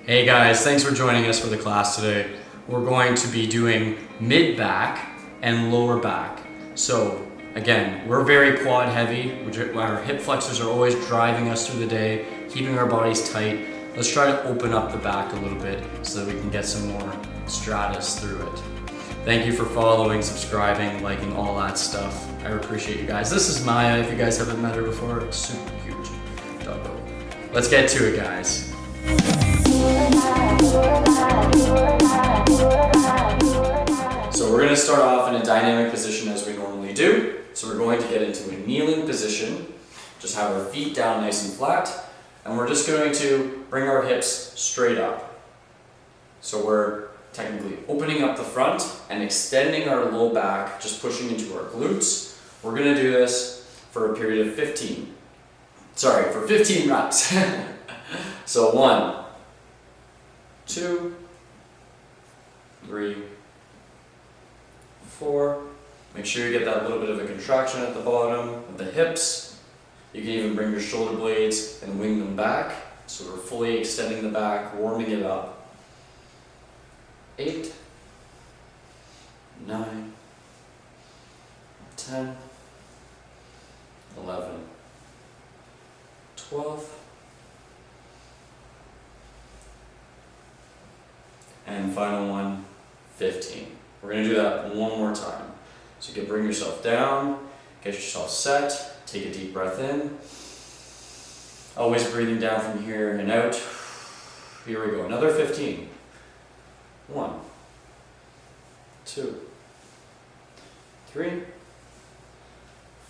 Hey guys, thanks for joining us for the class today. We're going to be doing mid back and lower back. So again, we're very quad heavy. Our hip flexors are always driving us through the day, keeping our bodies tight. Let's try to open up the back a little bit so that we can get some more Stratis through it. Thank you for following, subscribing, liking, all that stuff. I appreciate you guys. This is Maya, if you guys haven't met her before. Super huge doggo. Let's get to it, guys. So we're going to start off in a dynamic position as we normally do. So we're going to get into a kneeling position. Just have our feet down nice and flat. And we're just going to bring our hips straight up. So we're technically opening up the front and extending our low back, just pushing into our glutes. We're going to do this for a period of 15 reps. So 1, 2, 3, 4. Make sure you get that little bit of a contraction at the bottom of the hips. You can even bring your shoulder blades and wing them back. So we're fully extending the back, warming it up. 8, 9, 10, 11, 12, and final one, 15. We're going to do that one more time. So you can bring yourself down, get yourself set, take a deep breath in. Always breathing down from here and out. Here we go, another 15. 1, 2, 3,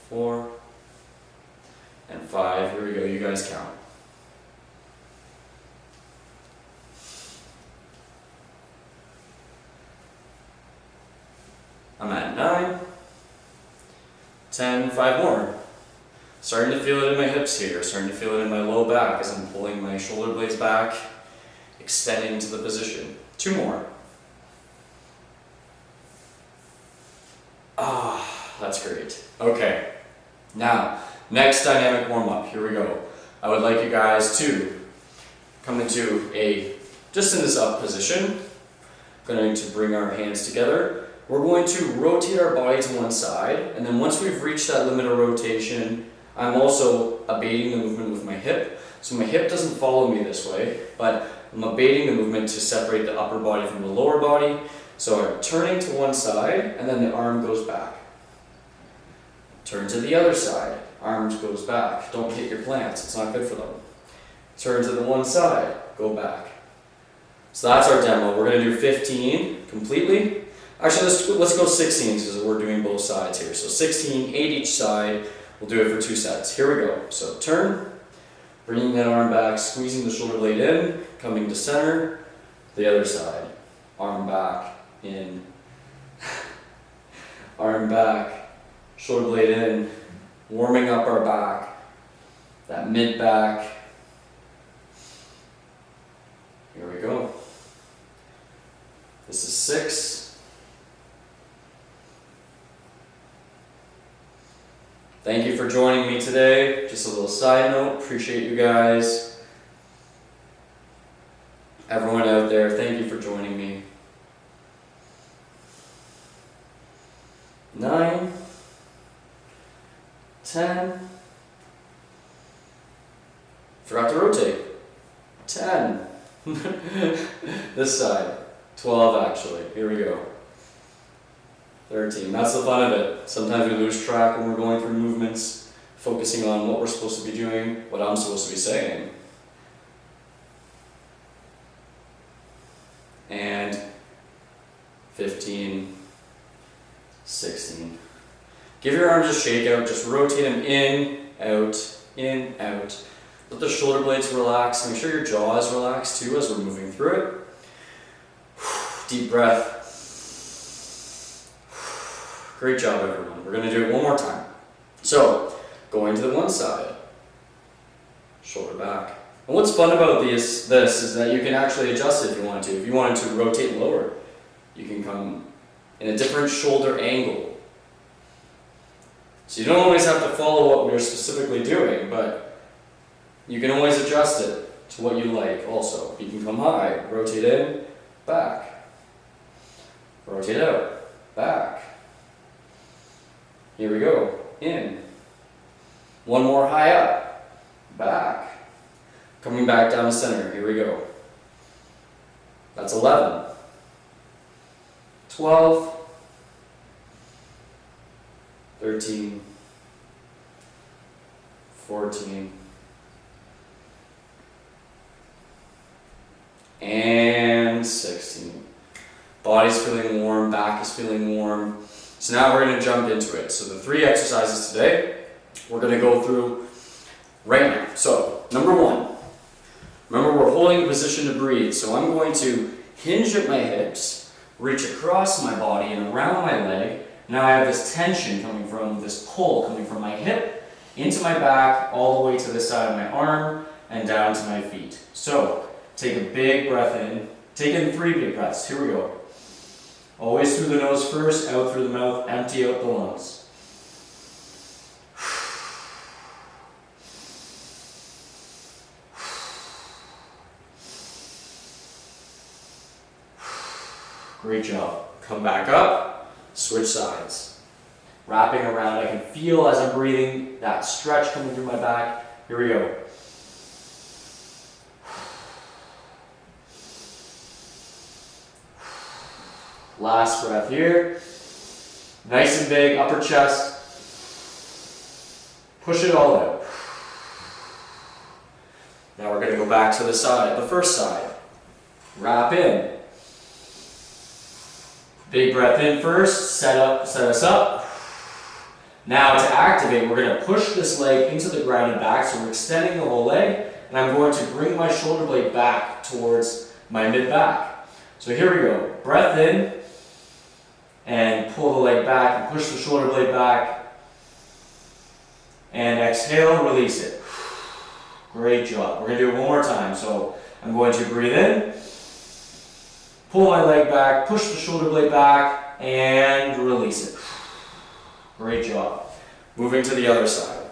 4, and 5. Here we go, you guys count. I'm at 9, 10, 5 more. Starting to feel it in my hips here, starting to feel it in my low back as I'm pulling my shoulder blades back, extending to the position. 2 more. That's great. Okay, now, next dynamic warm-up. Here we go. I would like you guys to come into just in this up position. Going to bring our hands together. We're going to rotate our body to one side, and then once we've reached that limit of rotation, I'm also abating the movement with my hip. So my hip doesn't follow me this way, but I'm abating the movement to separate the upper body from the lower body. So I'm turning to one side, and then the arm goes back. Turn to the other side, arms goes back. Don't hit your plants, it's not good for them. Turn to the one side, go back. So that's our demo. We're going to do 15 completely. Actually, let's go 16 because we're doing both sides here. So 16, 8 each side. We'll do it for 2 sets. Here we go. So turn, bringing that arm back, squeezing the shoulder blade in, coming to center, the other side. Arm back, in, arm back, shoulder blade in, warming up our back, that mid back. Here we go. This is 6. Thank you for joining me today. Just a little side note, appreciate you guys. Everyone out there, thank you for joining me. 9, 10, forgot to rotate, 10, this side, 12 actually, here we go. 13. That's the fun of it. Sometimes we lose track when we're going through movements, focusing on what we're supposed to be doing, what I'm supposed to be saying. And 15, 16. Give your arms a shake out, just rotate them in, out. Let the shoulder blades relax. Make sure your jaw is relaxed too as we're moving through it. Deep breath. Great job, everyone. We're going to do it one more time. So, going to the one side, shoulder back. And what's fun about this is that you can actually adjust it if you want to. If you wanted to rotate lower, you can come in a different shoulder angle. So you don't always have to follow what we're specifically doing, but you can always adjust it. to what you like also. You can come high, rotate in, back, rotate out, back. Here we go, in. One more high up, back. Coming back down to center, here we go. That's 11, 12, 13, 14, and 16. Body's feeling warm, back is feeling warm. So now we're going to jump into it. So the 3 exercises today, we're going to go through right now. So, number 1. Remember, we're holding a position to breathe. So I'm going to hinge at my hips, reach across my body and around my leg. Now I have this tension coming from, this pull coming from my hip into my back, all the way to this side of my arm and down to my feet. So, take a big breath in. Take in 3 big breaths. Here we go. Always through the nose first, out through the mouth, empty out the lungs. Great job. Come back up, switch sides. Wrapping around, I can feel as I'm breathing that stretch coming through my back. Here we go. Last breath here. Nice and big, upper chest. Push it all out. Now we're going to go back to the side, the first side. Wrap in. Big breath in first, set us up. Now to activate, we're going to push this leg into the ground and back, so we're extending the whole leg, and I'm going to bring my shoulder blade back towards my mid-back. So here we go. Breath in, and pull the leg back, and push the shoulder blade back, and exhale, release it. Great job. We're going to do it one more time. So I'm going to breathe in, pull my leg back, push the shoulder blade back, and release it. Great job. Moving to the other side.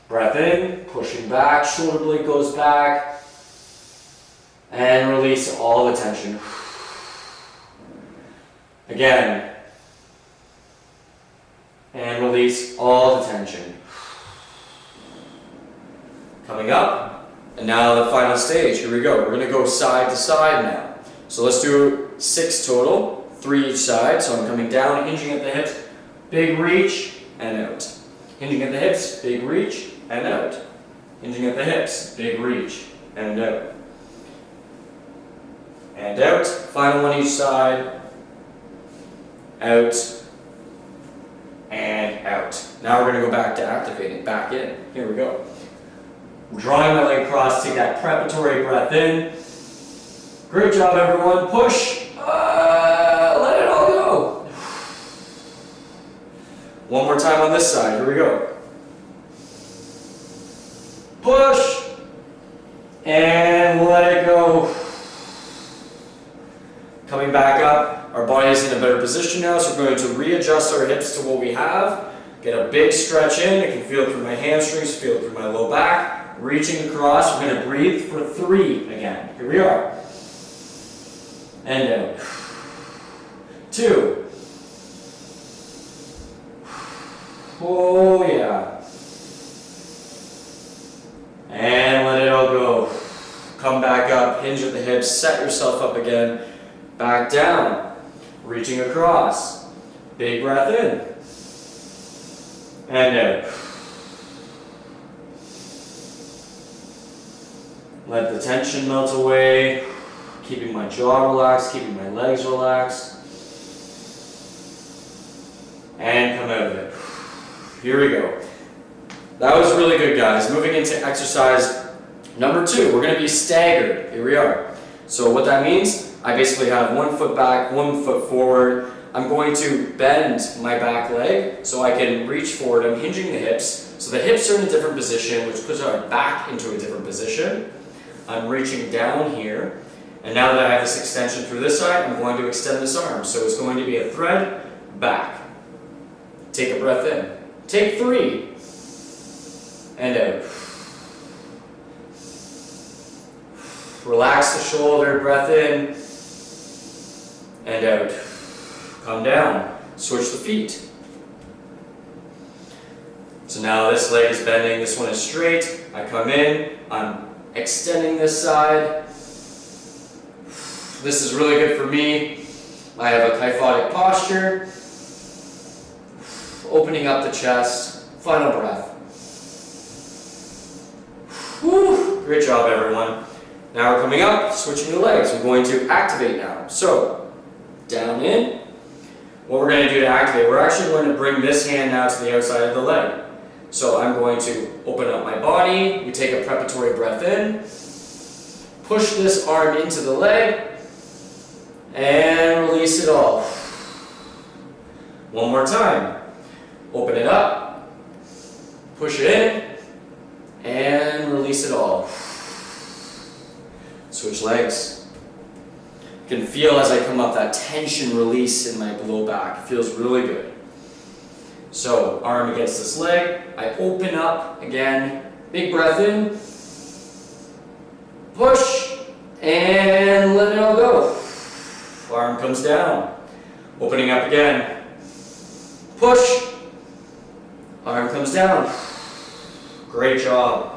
Breath in, pushing back, shoulder blade goes back, and release all the tension. Again, and release all the tension. Coming up, and now the final stage. Here we go. We're going to go side to side now. So let's do 6 total, 3 each side. So I'm coming down, hinging at the hips, big reach, and out. Hinging at the hips, big reach, and out. Hinging at the hips, big reach, and out. And out. Final one each side. Out. And out. Now we're going to go back to activating, back in. Here we go. Drawing my leg across, take that preparatory breath in. Great job, everyone. Push. Let it all go. One more time on this side. Here we go. Push. And let it go. Coming back up. Our body is in a better position now, so we're going to readjust our hips to what we have. Get a big stretch in. I can feel it through my hamstrings, feel it through my low back. Reaching across, we're going to breathe for 3 again. Here we are. And out. 2. Oh yeah. And let it all go. Come back up, hinge at the hips, set yourself up again. Back down. Reaching across. Big breath in. And out. Let the tension melt away, keeping my jaw relaxed, keeping my legs relaxed. And come out of it. Here we go. That was really good, guys. Moving into exercise number 2, we're going to be staggered. Here we are. So what that means, I basically have 1 foot back, 1 foot forward. I'm going to bend my back leg so I can reach forward. I'm hinging the hips. So the hips are in a different position, which puts our back into a different position. I'm reaching down here, and now that I have this extension through this side, I'm going to extend this arm. So it's going to be a thread back. Take a breath in. Take 3. And out. Relax the shoulder, breath in and out. Come down. Switch the feet. So now this leg is bending, this one is straight. I come in, I'm extending this side. This is really good for me. I have a kyphotic posture. Opening up the chest. Final breath. Whew. Great job, everyone. Now we're coming up, switching the legs. We're going to activate now. So, down in. What we're going to do to activate, we're actually going to bring this hand now to the outside of the leg. So I'm going to open up my body. We take a preparatory breath in. Push this arm into the leg. And release it all. One more time. Open it up. Push it in. And release it all. Switch legs. You can feel as I come up that tension release in my low back. It feels really good. So, arm against this leg. I open up again. Big breath in. Push. And let it all go. Arm comes down. Opening up again. Push. Arm comes down. Great job.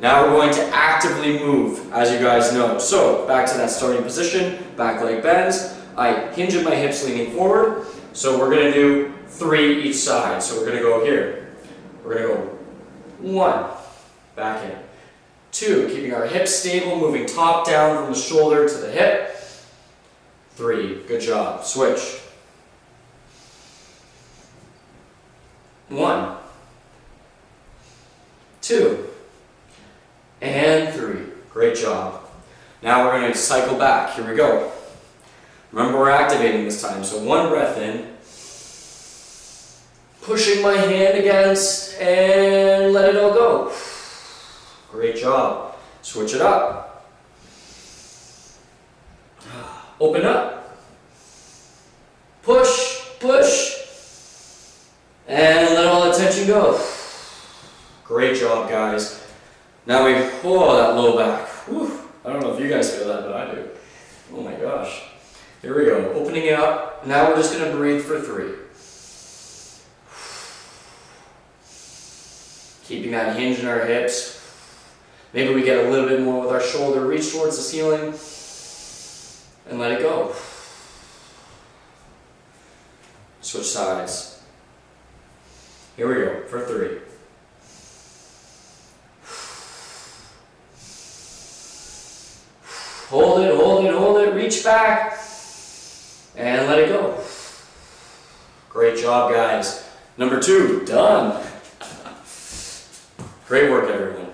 Now we're going to actively move, as you guys know. So, back to that starting position. Back leg bends. I hinge at my hips leaning forward. So we're going to do 3 each side. So we're going to go here. We're going to go 1. Back in. 2. Keeping our hips stable, moving top down from the shoulder to the hip. 3. Good job. Switch. 1. 2. And 3. Great job. Now we're going to cycle back. Here we go. Remember, we're activating this time. So 1 breath in. Pushing my hand against and let it all go. Great job. Switch it up. Open up. Push, push. And let all the tension go. Great job, guys. Now we, that low back. Whew. I don't know if you guys feel that, but I do. Oh my gosh. Here we go. Opening it up. Now we're just going to breathe for 3. Keeping that hinge in our hips. Maybe we get a little bit more with our shoulder. Reach towards the ceiling. And let it go. Switch sides. Here we go for 3. Hold it, hold it, hold it. Reach back. And let it go. Great job, guys. Number 2, done. Great work, everyone.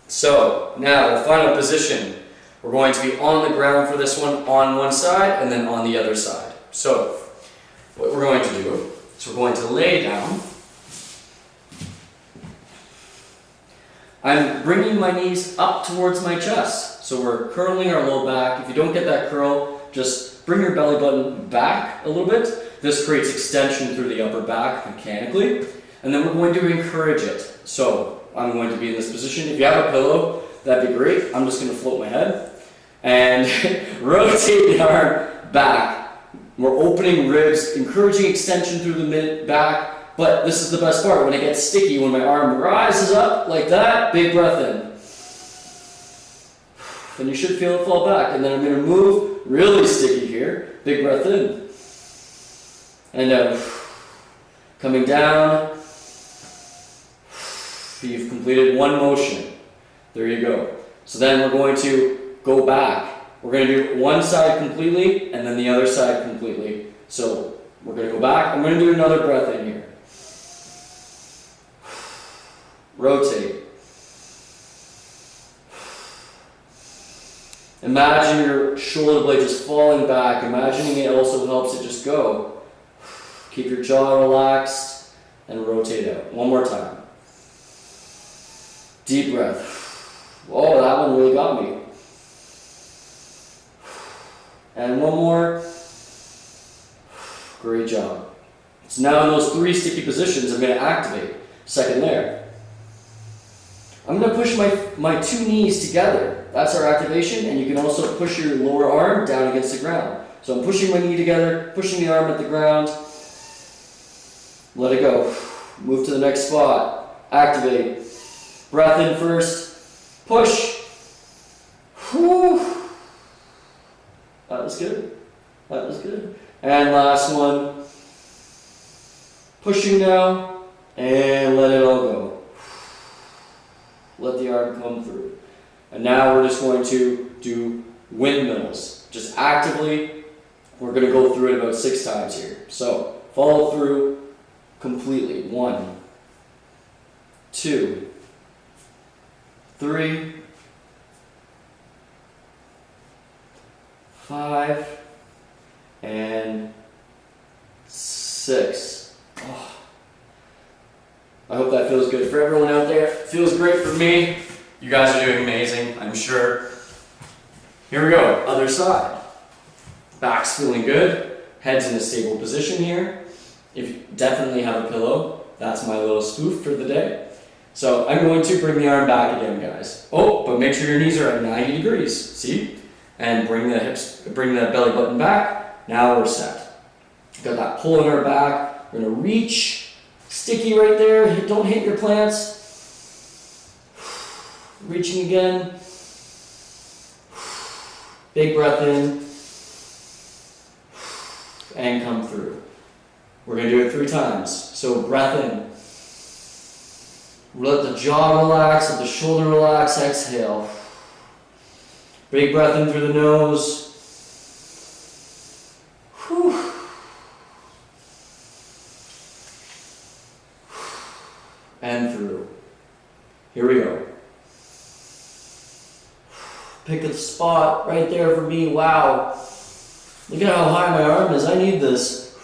So, now the final position. We're going to be on the ground for this one on one side and then on the other side. So, what we're going to do is we're going to lay down. I'm bringing my knees up towards my chest. So we're curling our low back. If you don't get that curl, just bring your belly button back a little bit. This creates extension through the upper back mechanically. And then we're going to encourage it. So I'm going to be in this position. If you have a pillow, that'd be great. I'm just going to float my head. And rotate the arm back. We're opening ribs, encouraging extension through the mid back. But this is the best part. When it gets sticky, when my arm rises up like that, big breath in. Then you should feel it fall back. And then I'm going to move really sticky here. Big breath in. And out. Coming down. You've completed 1 motion. There you go. So then we're going to go back. We're going to do one side completely and then the other side completely. So we're going to go back. I'm going to do another breath in here. Rotate. Imagine your shoulder blade just falling back. Imagining it also helps it just go. Keep your jaw relaxed and rotate out. One more time. Deep breath. Oh, that one really got me. And one more. Great job. So now in those 3 sticky positions, I'm going to activate. Second layer. I'm gonna push my two knees together. That's our activation, and you can also push your lower arm down against the ground. So I'm pushing my knee together, pushing the arm at the ground. Let it go. Move to the next spot. Activate. Breath in first. Push. Whew. That was good. That was good. And last one. Pushing now, and let it all go. Let the arm come through. And now we're just going to do windmills. Just actively, we're going to go through it about 6 times here. So follow through completely. 1, 2, 3, 5, and 6. Oh. I hope that feels good for everyone out there. It feels great for me. You guys are doing amazing, I'm sure. Here we go, other side. Back's feeling good. Head's in a stable position here. If you definitely have a pillow, that's my little spoof for the day. So I'm going to bring the arm back again, guys. Oh, but make sure your knees are at 90 degrees. See? And bring the belly button back. Now we're set. Got that pull in our back. We're gonna reach, sticky right there. Don't hit your plants. Reaching again. Big breath in. And come through. We're gonna do it 3 times. So breath in. Let the jaw relax, let the shoulder relax, exhale. Big breath in through the nose. Whew. And through. Here we go. Pick a spot right there for me. Wow. Look at how high my arm is. I need this.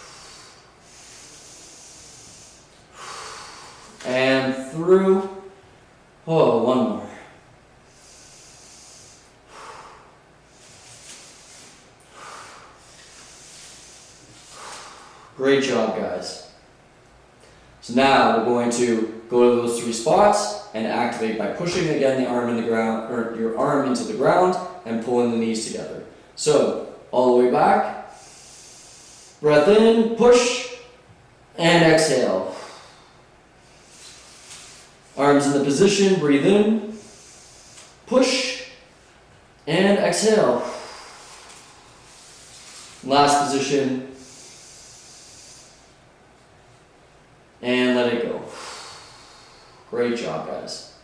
And through. Oh, one more. Great job, guys. So now we're going to go to those 3 spots and activate by pushing again the arm in the ground, or your arm into the ground, and pulling the knees together. So all the way back. Breath in, push, and exhale. Arms in the position, breathe in, push, and exhale. Last position. And let it go. Great job, guys.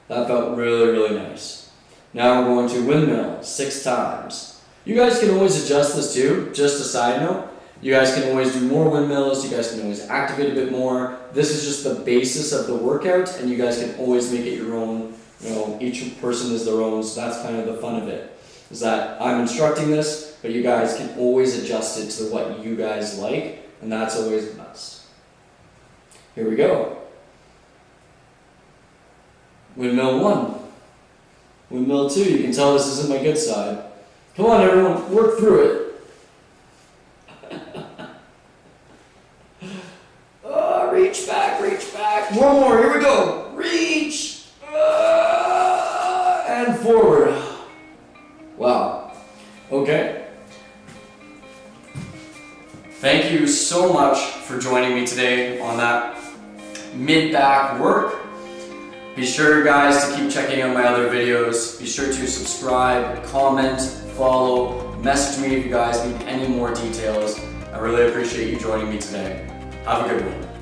That felt really, really nice. Now we're going to windmill 6 times. You guys can always adjust this too, just a side note. You guys can always do more windmills, you guys can always activate a bit more. This is just the basis of the workout, and you guys can always make it your own. You know, each person is their own, so that's kind of the fun of it. Is that I'm instructing this, but you guys can always adjust it to what you guys like, and that's always the best. Here we go. Windmill 1. Windmill 2. You can tell this isn't my good side. Come on, everyone. Work through it. Oh, reach back, reach back. One more. Here we go. Reach. And forward. Wow. Okay. Thank you so much for joining me today on that mid-back work. Be sure, guys, to keep checking out my other videos. Be sure to subscribe, comment, follow, message me if you guys need any more details. I really appreciate you joining me today. Have a good one.